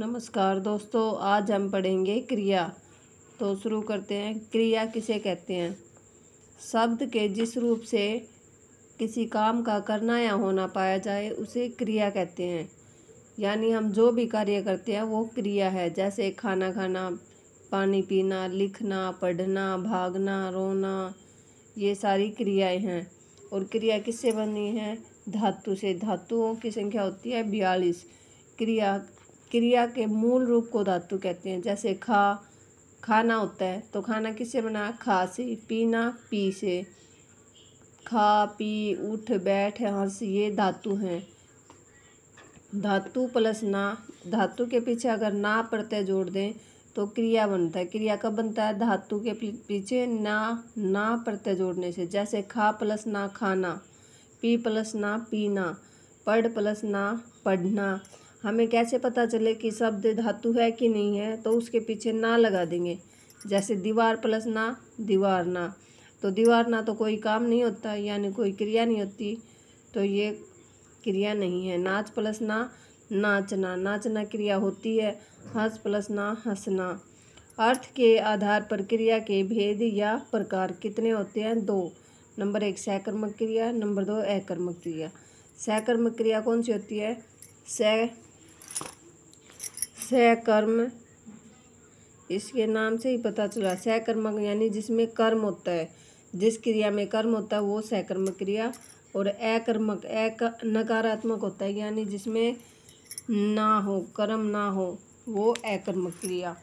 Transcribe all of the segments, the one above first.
नमस्कार दोस्तों, आज हम पढ़ेंगे क्रिया। तो शुरू करते हैं। क्रिया किसे कहते हैं? शब्द के जिस रूप से किसी काम का करना या होना पाया जाए उसे क्रिया कहते हैं। यानी हम जो भी कार्य करते हैं वो क्रिया है। जैसे खाना खाना, पानी पीना, लिखना, पढ़ना, भागना, रोना, ये सारी क्रियाएं हैं। और क्रिया किससे बनी है? धातु से। धातुओं की संख्या होती है 42। क्रिया के मूल रूप को धातु कहते हैं। जैसे खाना होता है तो खाना किससे बना? खा से। पीना, पी से। खा, पी, उठ, बैठ, हंस, ये धातु हैं। धातु प्लस ना, धातु के पीछे अगर ना प्रत्यय जोड़ दें तो क्रिया बनता है। क्रिया कब बनता है? धातु के पीछे ना प्रत्यय जोड़ने से। जैसे खा प्लस ना, खाना। पी प्लस ना, पीना। पढ़ प्लस ना, पढ़ना। हमें कैसे पता चले कि शब्द धातु है कि नहीं है? तो उसके पीछे ना लगा देंगे। जैसे दीवार प्लस ना, दीवारना। तो दीवारना तो कोई काम नहीं होता, यानी कोई क्रिया नहीं होती, तो ये क्रिया नहीं है। नाच प्लस ना, नाचना। नाचना क्रिया होती है। हंस प्लस ना, हंसना। अर्थ के आधार पर क्रिया के भेद या प्रकार कितने होते हैं? 2। नंबर 1 सकर्मक क्रिया, नंबर 2 अकर्मक क्रिया। सकर्मक क्रिया कौन सी होती है? सकर्म, इसके नाम से ही पता चला। सकर्मक यानी जिसमें कर्म होता है, जिस क्रिया में कर्म होता है वो सकर्मक क्रिया। और अकर्मक, नकारात्मक होता है, यानी जिसमें ना हो, कर्म ना हो, वो अकर्मक क्रिया।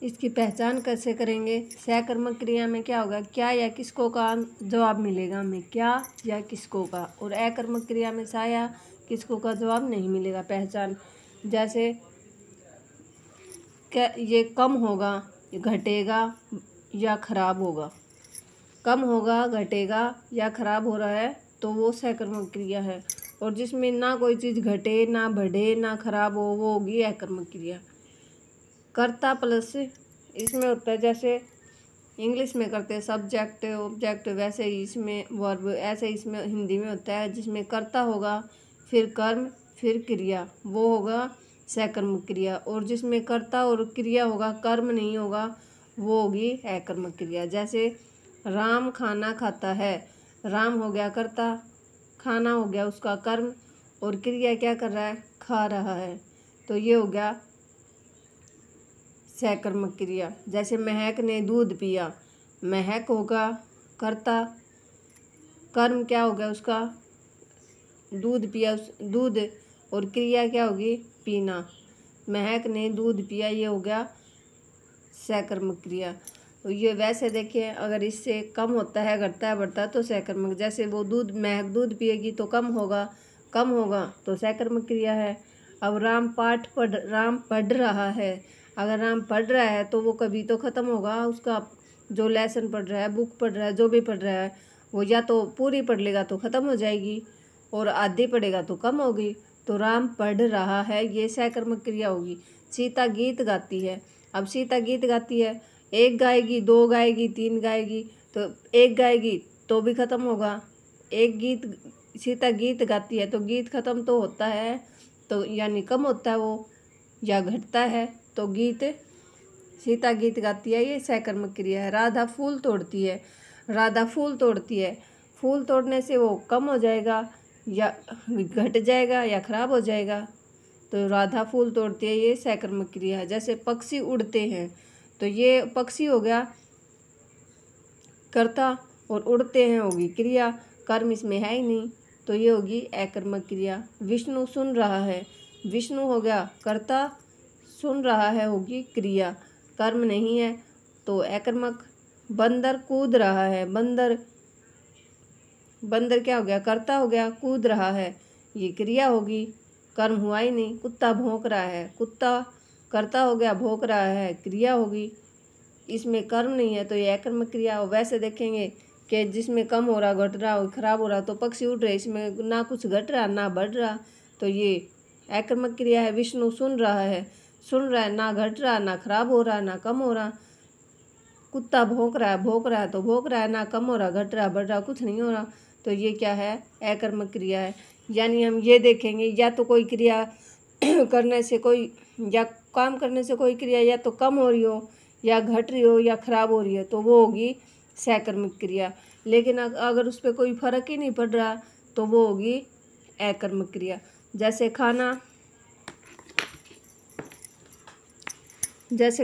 इसकी पहचान कैसे करेंगे? सकर्मक क्रिया में क्या होगा? क्या या किसको का जवाब मिलेगा हमें, क्या या किसको का। और अकर्मक क्रिया में सा या किसको का जवाब नहीं मिलेगा। पहचान, जैसे क्या ये कम होगा, घटेगा या खराब होगा। कम होगा, घटेगा या खराब हो रहा है तो वो सकर्मक क्रिया है। और जिसमें ना कोई चीज़ घटे, ना बढ़े, ना खराब हो, वो होगी अकर्मक क्रिया। कर्ता प्लस इसमें होता है, जैसे इंग्लिश में करते हैं सब्जेक्ट ऑब्जेक्ट, वैसे ही इसमें वर्ब, ऐसे इसमें हिंदी में होता है। जिसमें कर्ता होगा, फिर कर्म, फिर क्रिया, वो होगा सकर्मक क्रिया। और जिसमें कर्ता और क्रिया होगा, कर्म नहीं होगा, वो होगी अकर्मक क्रिया। जैसे राम खाना खाता है। राम हो गया कर्ता, खाना हो गया उसका कर्म, और क्रिया क्या कर रहा है? खा रहा है, तो ये हो गया सकर्मक क्रिया। जैसे महक ने दूध पिया। महक होगा कर्ता, कर्म क्या हो गया उसका? दूध पिया, दूध, और क्रिया क्या होगी? पीना। महक ने दूध पिया, ये हो गया सकर्मक क्रिया। तो ये वैसे देखिए, अगर इससे कम होता है, घटता है, बढ़ता है तो सकर्मक। जैसे वो महक दूध पिएगी तो कम होगा, कम होगा तो सकर्मक क्रिया है। अब राम पढ़ रहा है। अगर राम पढ़ रहा है तो वो कभी तो ख़त्म होगा उसका, जो लेसन पढ़ रहा है, बुक पढ़ रहा है, जो भी पढ़ रहा है, वो या तो पूरी पढ़ लेगा तो ख़त्म हो जाएगी, और आधी पढ़ेगा तो कम होगी। तो राम पढ़ रहा है, ये सकर्मक क्रिया होगी। सीता गीत गाती है। अब सीता गीत गाती है, एक गाएगी, दो गाएगी, तीन गाएगी, तो एक गाएगी तो भी ख़त्म होगा। सीता गीत गाती है तो गीत ख़त्म तो होता है, तो यानी कम होता है वो, या घटता है, तो सीता गीत गाती है, ये सकर्मक क्रिया है। राधा फूल तोड़ती है। राधा फूल तोड़ती है, फूल तोड़ने से वो कम हो जाएगा या घट जाएगा या खराब हो जाएगा, तो राधा फूल तोड़ती है, ये सकर्मक क्रिया है। जैसे पक्षी उड़ते हैं, तो ये पक्षी हो गया कर्ता, और उड़ते हैं होगी क्रिया, कर्म इसमें है ही नहीं, तो ये होगी अकर्मक क्रिया। विष्णु सुन रहा है। विष्णु हो गया कर्ता, सुन रहा है होगी क्रिया, कर्म नहीं है, तो अकर्मक। बंदर कूद रहा है। बंदर क्या हो गया? कर्ता हो गया, कूद रहा है, ये क्रिया होगी, कर्म हुआ ही नहीं। कुत्ता भौंक रहा है। कुत्ता कर्ता हो गया, भौंक रहा है, क्रिया होगी, इसमें कर्म नहीं है, तो ये अकर्मक क्रिया हो। वैसे देखेंगे कि जिसमें कम हो रहा, घट रहा, खराब हो रहा, तो पक्षी उड़ रहे, इसमें ना कुछ घट रहा ना बढ़ रहा, तो ये अकर्मक क्रिया है। विष्णु सुन रहा है, ना घट रहा, ना खराब हो रहा, ना कम हो रहा, कुत्ता भौंक रहा है तो भौंक रहा है, ना कम हो रहा, घट रहा, बढ़ रहा, कुछ नहीं हो रहा। तो ये क्या है? अकर्मक क्रिया है। यानी हम ये देखेंगे या तो कोई क्रिया करने से कोई या काम करने से कोई क्रिया या तो कम हो रही हो या घट रही हो या खराब हो रही है तो वो होगी सकर्मक क्रिया। लेकिन अगर उस पर कोई फर्क ही नहीं पड़ रहा तो वो होगी अकर्मक क्रिया। जैसे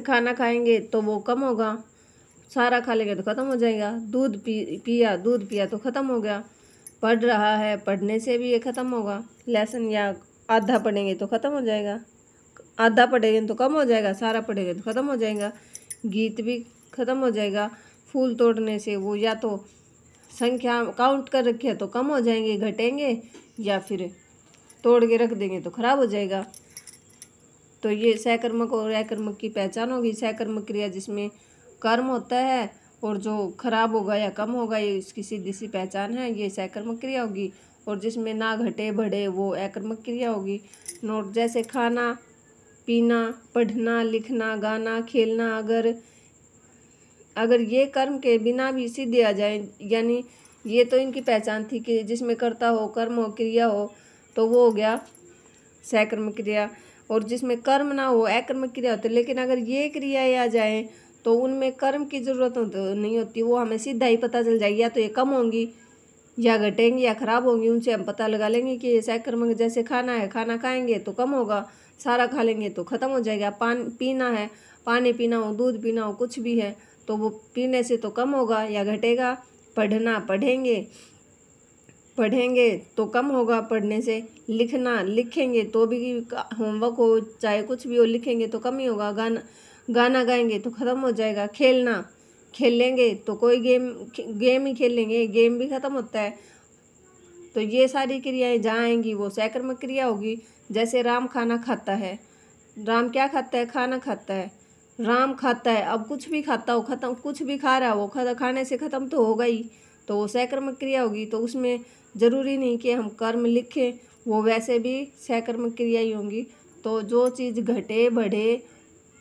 खाना खाएंगे तो वो कम होगा, सारा खा लेंगे तो ख़त्म हो जाएगा। दूध पिया तो ख़त्म हो गया। पढ़ रहा है, पढ़ने से भी ये ख़त्म होगा। लेसन या आधा पढ़ेंगे तो ख़त्म हो जाएगा, आधा पढ़ेंगे तो कम हो जाएगा, सारा पढ़ेंगे तो ख़त्म हो जाएगा। गीत भी ख़त्म हो जाएगा। फूल तोड़ने से वो या तो संख्या काउंट कर रखी है तो कम हो जाएंगे, घटेंगे, या फिर तोड़ के रख देंगे तो ख़राब हो जाएगा। तो ये सकर्मक और अकर्मक की पहचान होगी। सकर्मक क्रिया जिसमें कर्म होता है और जो खराब होगा या कम होगा ये इसकी सीधी सी पहचान है, ये सकर्मक क्रिया होगी। और जिसमें ना घटे बढ़े वो अकर्मक क्रिया होगी। नोट, जैसे खाना पीना, पढ़ना, लिखना, गाना, खेलना, अगर ये कर्म के बिना भी सीधे आ जाए, यानी ये तो इनकी पहचान थी कि जिसमें कर्ता हो, कर्म हो, क्रिया हो, तो वो हो गया सकर्मक क्रिया। और जिसमें कर्म ना हो अकर्मक क्रिया होती है। लेकिन अगर ये क्रियाएं आ जाए तो उनमें कर्म की ज़रूरत तो नहीं होती, वो हमें सीधा ही पता चल जाएगी, या तो ये कम होंगी या घटेंगी या खराब होंगी। उनसे हम पता लगा लेंगे कि ये सकर्मक। जैसे खाना है, खाना खाएंगे तो कम होगा, सारा खा लेंगे तो ख़त्म हो जाएगा। पीना है, पानी पीना हो, दूध पीना हो, कुछ भी है तो वो पीने से तो कम होगा या घटेगा। पढ़ेंगे तो कम होगा पढ़ने से। लिखेंगे तो भी होमवर्क हो चाहे कुछ भी हो, लिखेंगे तो कम ही होगा। गाना गाएंगे तो ख़त्म हो जाएगा। खेलेंगे तो कोई गेम ही खेलेंगे, गेम भी ख़त्म होता है। तो ये सारी क्रियाएं जहाँ आएंगी वो सकर्मक क्रिया होगी। जैसे राम खाना खाता है, राम क्या खाता है? खाना खाता है। राम खाता है, अब कुछ भी खाता हो, खत्म, कुछ भी खा रहा हो, वो खाने से ख़त्म तो होगा ही, तो वो सकर्मक क्रिया होगी। तो उसमें ज़रूरी नहीं कि हम कर्म लिखें, वो वैसे भी सकर्मक क्रिया ही होंगी। तो जो चीज़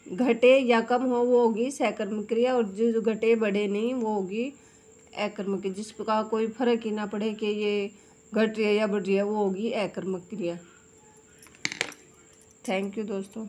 घटे या कम हो वो होगी सकर्मक क्रिया, और जो घटे बढ़े नहीं वो होगी अकर्मक क्रिया। जिसका कोई फर्क ही ना पड़े कि ये घट रही है या बढ़ रही है, वो होगी अकर्मक क्रिया। थैंक यू दोस्तों।